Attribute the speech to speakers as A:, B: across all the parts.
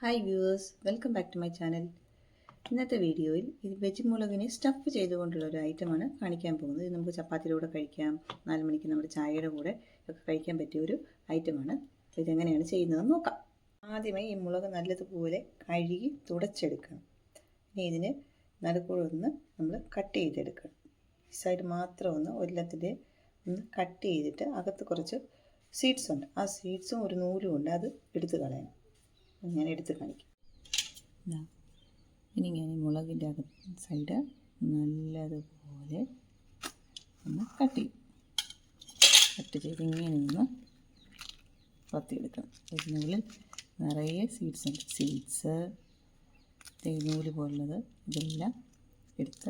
A: Hi viewers, welcome back to my channel. ഇന്നത്തെ വീഡിയോയിൽ ഇത് വെജ് മുളകിനെ സ്റ്റഫ് ചെയ്തുകൊണ്ടുള്ള ഒരു ഐറ്റമാണ് കാണിക്കാൻ പോകുന്നത്. ഇത് നമുക്ക് ചപ്പാത്തിയുടെ കൂടെ കഴിക്കാം, 4 മണിക്ക് നമ്മുടെ ചായയുടെ കൂടെ ഒക്കെ കഴിക്കാൻ പറ്റിയ ഒരു ഐറ്റമാണ്. ഇതെങ്ങനെയാണ് ചെയ്യുന്നതെന്ന് നോക്കാം. ആദ്യമേ ഈ മുളക് നല്ലതുപോലെ കഴുകി തുടച്ചെടുക്കണം. ഇനി ഇതിന് നടുക്കൂടെ ഒന്ന് നമ്മൾ കട്ട് ചെയ്തെടുക്കണം. ഈ സൈഡ് മാത്രം ഒന്ന് ഒരെണ്ണത്തിൻ്റെ ഒന്ന് കട്ട് ചെയ്തിട്ട് അകത്ത് കുറച്ച് സീഡ്സ് ഉണ്ട്. ആ സീഡ്സും ഒരു നൂലും ഉണ്ട്, അത് എടുത്ത് കളയണം. ഞാൻ എടുത്ത് കാണിക്കാം. ഇനി ഞാൻ ഈ മുളകിൻ്റെ അകത്ത് സൈഡ് നല്ലതുപോലെ ഒന്ന് കട്ട് ചെയ്ത് ഇങ്ങനെ ഒന്ന് പത്തിയെടുക്കണം. ഇതിനുള്ളിൽ നിറയെ സീഡ്സ് ഉണ്ട്. സീഡ്സ്, നൂല് പോലുള്ളത് ഇതെല്ലാം എടുത്ത്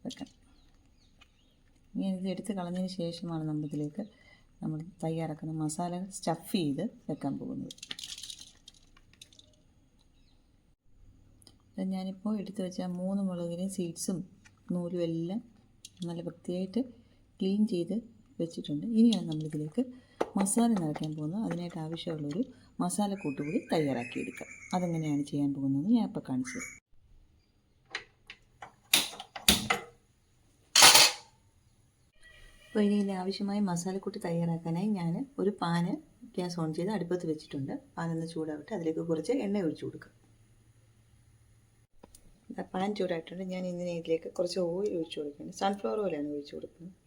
A: വെക്കണം. ഇനി ഇത് എടുത്ത് കളഞ്ഞതിന് ശേഷമാണ് നമ്മളിതിലേക്ക് നമ്മൾ തയ്യാറാക്കുന്ന മസാല സ്റ്റഫ് ചെയ്ത് വെക്കാൻ പോകുന്നത്. ഞാനിപ്പോൾ എടുത്ത് വെച്ച 3 മുളകിന് സീഡ്സും നൂലും എല്ലാം നല്ല വൃത്തിയായിട്ട് ക്ലീൻ ചെയ്ത് വെച്ചിട്ടുണ്ട്. ഇനിയാണ് നമ്മളിതിലേക്ക് മസാല നിറയ്ക്കാൻ പോകുന്നത്. അതിനായിട്ട് ആവശ്യമുള്ളൊരു മസാല കൂട്ടുകൂടി തയ്യാറാക്കിയെടുക്കാം. അതെങ്ങനെയാണ് ചെയ്യാൻ പോകുന്നത് ഞാൻ ഇപ്പോൾ കാണിച്ചു തരാം. അപ്പോൾ ഇതിന് ആവശ്യമായ മസാലക്കൂട്ട് തയ്യാറാക്കാനായി ഞാൻ ഒരു പാന് ഗ്യാസ് ഓൺ ചെയ്ത് അടുപ്പത്ത് വെച്ചിട്ടുണ്ട്. പാനൊന്ന് ചൂടാവട്ടെ, അതിലേക്ക് കുറച്ച് എണ്ണ ഒഴിച്ചു കൊടുക്കാം. പാൻ ചൂടായിട്ടുണ്ട്. ഞാൻ ഇന്ന് ഇതിലേക്ക് കുറച്ച് ഓയിൽ ഒഴിച്ചു കൊടുക്കുന്നുണ്ട്. സൺഫ്ലവർ ഓയിലാണ് ഒഴിച്ചു കൊടുക്കുന്നത്.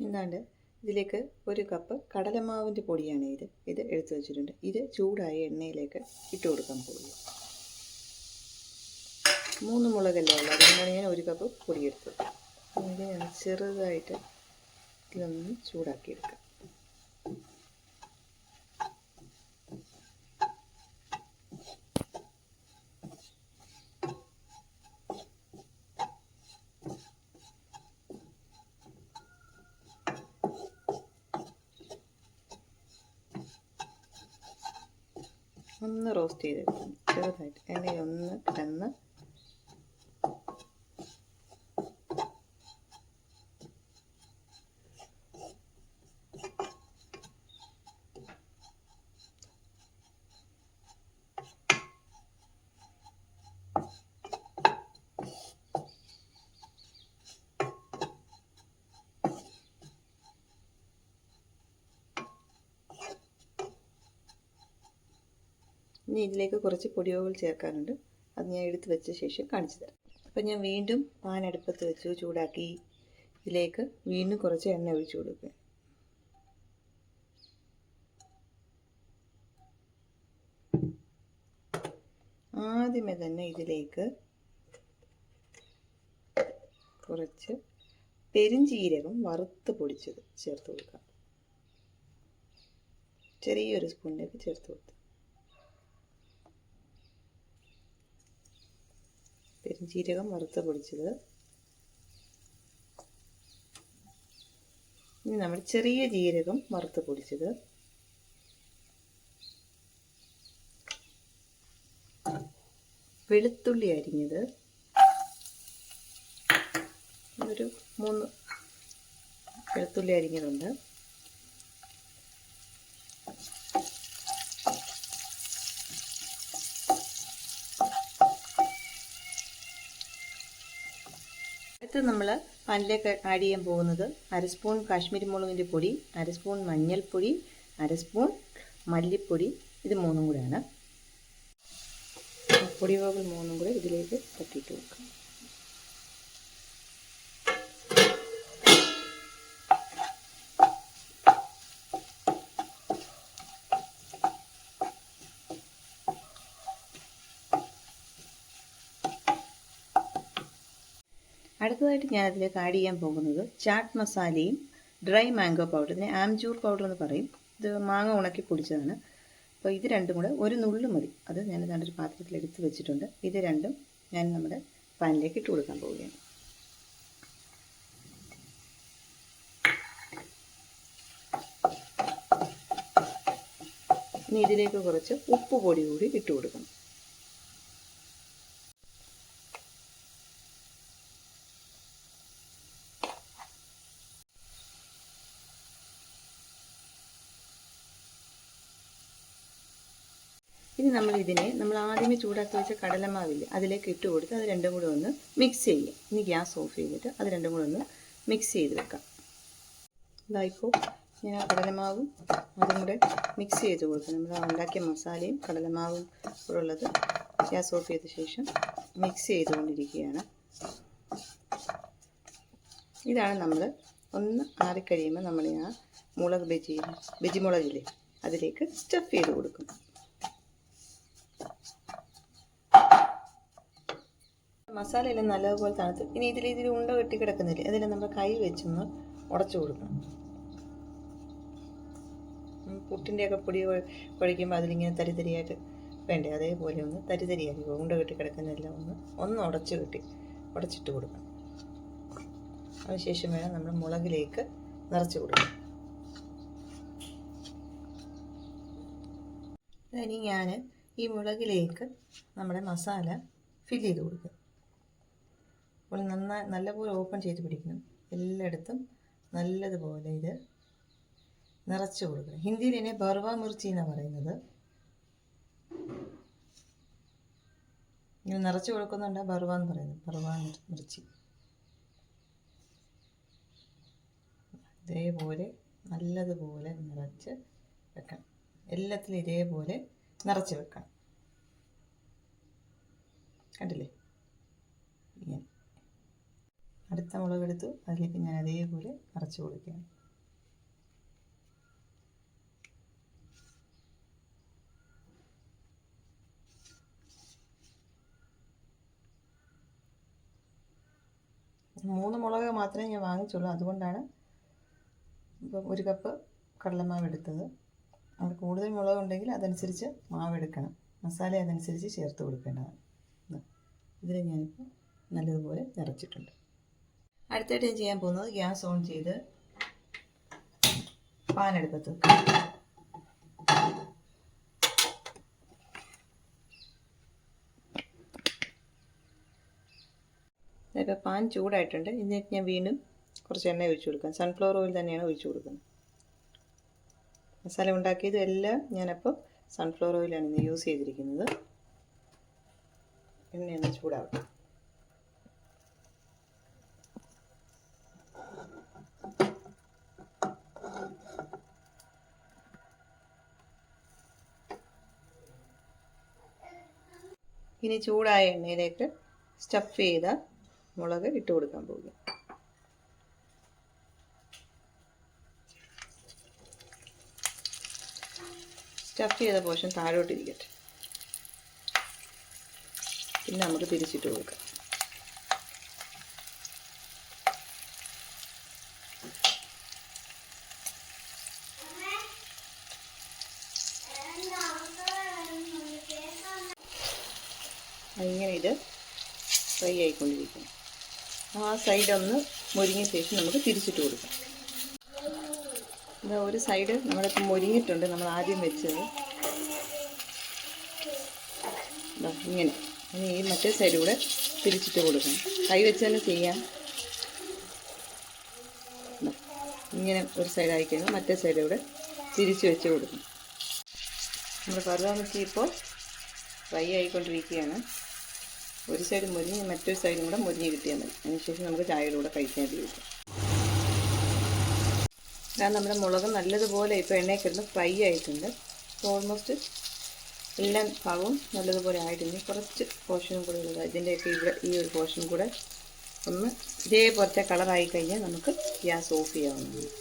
A: എന്താണ്ട് ഇതിലേക്ക് 1 കപ്പ് കടലമാവിൻ്റെ പൊടിയാണ് ഇത് എടുത്തു വെച്ചിട്ടുണ്ട്. ഇത് ചൂടായ എണ്ണയിലേക്ക് ഇട്ട് കൊടുക്കാൻ പോകുന്നു. 3 മുളകല്ലേ ഉള്ളൂ, അതുകൊണ്ടാണ് ഞാൻ 1 കപ്പ് പൊടി എടുത്തത്. ഇത് ചെറുതായിട്ട് ഇതൊന്ന് ചൂടാക്കിയെടുക്കാം. ഒന്ന് റോസ്റ്റ് ചെയ്തെടുക്കണം ചെറുതായിട്ട്. എണ്ണയൊന്ന് കിടന്ന് ഇനി ഇതിലേക്ക് കുറച്ച് പൊടിയോകൾ ചേർക്കാനുണ്ട്. അത് ഞാൻ എടുത്ത് വെച്ച ശേഷം കാണിച്ചു തരാം. അപ്പം ഞാൻ വീണ്ടും പാൻ അടുപ്പത്ത് വെച്ചു, ചൂടാക്കി. ഇതിലേക്ക് വീണ്ടും കുറച്ച് എണ്ണ ഒഴിച്ചു കൊടുക്കുക. ആദ്യമേ തന്നെ ഇതിലേക്ക് കുറച്ച് പെരുംജീരകം വറുത്ത് പൊടിച്ചത് ചേർത്ത് കൊടുക്കാം. ചെറിയൊരു സ്പൂണിലേക്ക് ചേർത്ത് കൊടുത്തു. പെരുംജീരകം വറുത്ത് പൊടിച്ചത്. ഇനി നമ്മൾ ചെറിയ ജീരകം വറുത്ത് പൊടിച്ചത്, വെളുത്തുള്ളി അരിഞ്ഞത്, ഒരു 3 വെളുത്തുള്ളി അരിഞ്ഞതുണ്ട്, അടുത്ത് നമ്മൾ പാനിലേക്ക് ആഡ് ചെയ്യാൻ പോകുന്നത് 1/2 സ്പൂൺ കാശ്മീരി മുളകിൻ്റെ പൊടി, 1/2 സ്പൂൺ മഞ്ഞൾപ്പൊടി, 1/2 സ്പൂൺ മല്ലിപ്പൊടി. ഇത് 3 കൂടെയാണ്. പൊടിവകൾ 3 കൂടെ ഇതിലേക്ക് തട്ടിയിട്ട് വെക്കാം. അടുത്തതായിട്ട് ഞാൻ അതിലേക്ക് ആഡ് ചെയ്യാൻ പോകുന്നത് ചാട്ട് മസാലയും ഡ്രൈ മാംഗോ പൗഡർ. ഇതിനെ ആംചൂർ പൗഡർ എന്ന് പറയും. ഇത് മാങ്ങ ഉണക്കി പൊടിച്ചതാണ്. അപ്പോൾ ഇത് രണ്ടും കൂടെ ഒരു നുള്ളു മതി. അത് ഞാൻ ഒരു പാത്രത്തിൽ എടുത്ത് വെച്ചിട്ടുണ്ട്. ഇത് രണ്ടും ഞാൻ നമ്മുടെ പാനിലേക്ക് ഇട്ട് കൊടുക്കാൻ പോവുകയാണ്. ഇനി ഇതിലേക്ക് കുറച്ച് ഉപ്പ് പൊടി കൂടി ഇട്ട് കൊടുക്കണം. ഇനി നമ്മൾ ആദ്യമേ ചൂടാക്കി വെച്ച കടലമാവില്ലേ അതിലേക്ക് ഇട്ട് കൊടുത്ത് അത് രണ്ടും കൂടെ ഒന്ന് മിക്സ് ചെയ്യുക. ഇനി ഗ്യാസ് ഓഫ് ചെയ്തിട്ട് അത് രണ്ടും കൂടെ ഒന്ന് മിക്സ് ചെയ്ത് വെക്കാം. ഇതായിപ്പോൾ ഞാൻ ആ കടലമാവും അതും കൂടെ മിക്സ് ചെയ്ത് കൊടുക്കുക. നമ്മൾ ഉണ്ടാക്കിയ മസാലയും കടലമാവും കൂടെ ഉള്ളത് ഗ്യാസ് ഓഫ് ചെയ്ത ശേഷം മിക്സ് ചെയ്തുകൊണ്ടിരിക്കുകയാണ്. ഇതാണ് നമ്മൾ ഒന്ന് ആറിക്കഴിയുമ്പോൾ നമ്മൾ ആ മുളക് ബജി മുളകില്ലേ അതിലേക്ക് സ്റ്റഫ് ചെയ്ത് കൊടുക്കും. മസാലയെല്ലാം നല്ലതുപോലെ തണുത്ത് ഇനി ഇതിൽ ഉണ്ട കെട്ടി കിടക്കുന്നില്ലേ അതിൽ നമ്മൾ കൈ വെച്ചൊന്ന് ഉടച്ചു കൊടുക്കണം. പുട്ടിൻ്റെയൊക്കെ പൊടി കുഴയ്ക്കുമ്പോൾ അതിലിങ്ങനെ തരിതരിയായിട്ട് വേണ്ടേ അതേപോലെ ഒന്ന് തരിതരിയാക്കി ഉണ്ട കെട്ടി കിടക്കുന്നതെല്ലാം ഒന്ന് ഉടച്ചിട്ട് കൊടുക്കണം. അതിനുശേഷം വേണം നമ്മൾ മുളകിലേക്ക് നിറച്ച് കൊടുക്കണം. ഇനി ഞാൻ ഈ മുളകിലേക്ക് നമ്മുടെ മസാല ഫില്ല് ചെയ്ത് കൊടുക്കുക. അപ്പോൾ നല്ലപോലെ ഓപ്പൺ ചെയ്ത് പിടിക്കണം. എല്ലായിടത്തും നല്ലതുപോലെ ഇത് നിറച്ച് കൊടുക്കണം. ഹിന്ദിയിൽ ഇതിനെ ബർവ മിർച്ചി എന്നാണ് പറയുന്നത്. ഇങ്ങനെ നിറച്ച് കൊടുക്കുന്നുണ്ട് ബർവ എന്ന് പറയുന്നത്. ബർവ മിർച്ചി ഇതേപോലെ നല്ലതുപോലെ നിറച്ച് വെക്കണം. എല്ലാത്തിലും ഇതേപോലെ നിറച്ച് വെക്കണം. കണ്ടില്ലേ? ഇങ്ങനെ അടുത്ത മുളകെടുത്തു അതിലേക്ക് ഞാൻ അതേപോലെ നിറച്ച് കൊടുക്കുകയാണ്. മൂന്ന് മുളക് മാത്രമേ ഞാൻ വാങ്ങിച്ചുള്ളൂ. അതുകൊണ്ടാണ് ഇപ്പം 1 കപ്പ് കടലമാവ് എടുത്തത്. അത് കൂടുതൽ മുളകുണ്ടെങ്കിൽ അതനുസരിച്ച് മാവ് എടുക്കണം. മസാല അതനുസരിച്ച് ചേർത്ത് കൊടുക്കേണ്ടതാണ്. ഇതിൽ ഞാനിപ്പോൾ നല്ലതുപോലെ നിറച്ചിട്ടുണ്ട്. അടുത്തായിട്ട് ഞാൻ ചെയ്യാൻ പോകുന്നത് ഗ്യാസ് ഓൺ ചെയ്ത് പാൻ അടുപ്പത്ത് വെക്കാം. ഇപ്പോൾ പാൻ ചൂടായിട്ടുണ്ട്. ഇതിലേക്ക് ഞാൻ വീണ്ടും കുറച്ച് എണ്ണ ഒഴിച്ചു കൊടുക്കാം. സൺഫ്ലവർ ഓയിൽ തന്നെയാണ് ഒഴിച്ചു കൊടുക്കുന്നത്. മസാല ഉണ്ടാക്കിയത് എല്ലാം ഞാനപ്പോൾ സൺഫ്ലവർ ഓയിലാണ് ഇന്ന് യൂസ് ചെയ്തിരിക്കുന്നത്. എണ്ണയൊന്ന് ചൂടാവട്ടെ. ഇനി ചൂടായ എണ്ണയിലേക്ക് സ്റ്റഫ് ചെയ്ത മുളക് ഇട്ട് കൊടുക്കാൻ പോകുക. സ്റ്റഫ് ചെയ്ത പോർഷൻ താഴോട്ടിരിക്കട്ടെ. പിന്നെ നമുക്ക് തിരിച്ചിട്ട് കൊടുക്കാം. ഇങ്ങനെ ഇത് ഫ്രൈ ആയിക്കൊണ്ടിരിക്കണം. ആ സൈഡൊന്ന് മുരിങ്ങിയ ശേഷം നമുക്ക് തിരിച്ചിട്ട് കൊടുക്കാം. ഇതാ ഒരു സൈഡ് നമ്മളിപ്പോൾ മുരിങ്ങിയിട്ടുണ്ട്. നമ്മൾ ആദ്യം വെച്ചത് ഇങ്ങനെ. ഇനി ഈ മറ്റേ സൈഡ് കൂടെ തിരിച്ചിട്ട് കൊടുക്കണം. കൈ വെച്ച് തന്നെ ചെയ്യാം. ഇങ്ങനെ ഒരു സൈഡ് ആയിക്കഴിഞ്ഞാൽ മറ്റേ സൈഡ് കൂടെ തിരിച്ച് വെച്ച് കൊടുക്കണം. നമ്മുടെ പർവാമിറ്റി ഇപ്പോൾ ഫ്രൈ ആയിക്കൊണ്ടിരിക്കുകയാണ്. ഒരു സൈഡ് മുരിഞ്ഞ് മറ്റൊരു സൈഡും കൂടെ മുരിഞ്ഞ് കിട്ടിയാൽ മതി. അതിനുശേഷം നമുക്ക് ചായയുടെ കൂടെ കഴിക്കാൻ ഉപയോഗിക്കാം. കാരണം നമ്മുടെ മുളക് നല്ലതുപോലെ ഇപ്പോൾ എണ്ണയിൽ കിടന്ന് ഫ്രൈ ആയിട്ടുണ്ട്. ഓൾമോസ്റ്റ് എല്ലാ ഭാഗവും നല്ലതുപോലെ ആയിട്ടുണ്ട്. കുറച്ച് പോർഷനും കൂടെ ഉള്ളത് ഇതിൻ്റെയൊക്കെ ഇവിടെ ഈ ഒരു പോർഷൻ കൂടെ ഒന്ന് ഇതേപോലത്തെ കളറായി കഴിഞ്ഞാൽ നമുക്ക് ഗ്യാസ് ഓഫ് ചെയ്യാവുന്നതാണ്.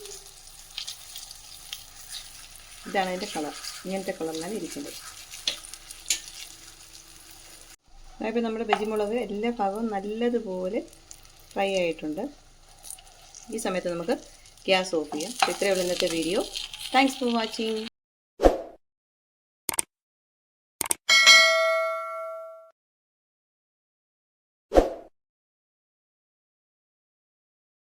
A: ഇതാണ് അതിൻ്റെ കളർ. ഇങ്ങനത്തെ കളറിലാണ് ഇരിക്കുന്നത്. അപ്പോൾ നമ്മുടെ ബജിമുളക് എല്ലാ ഭാഗവും നല്ലതുപോലെ ഫ്രൈ ആയിട്ടുണ്ട്. ഈ സമയത്ത് നമുക്ക് ഗ്യാസ് ഓഫ് ചെയ്യാം. ഇത്രയേ ഉള്ളൂ ഇന്നത്തെ വീഡിയോ. Thanks for watching.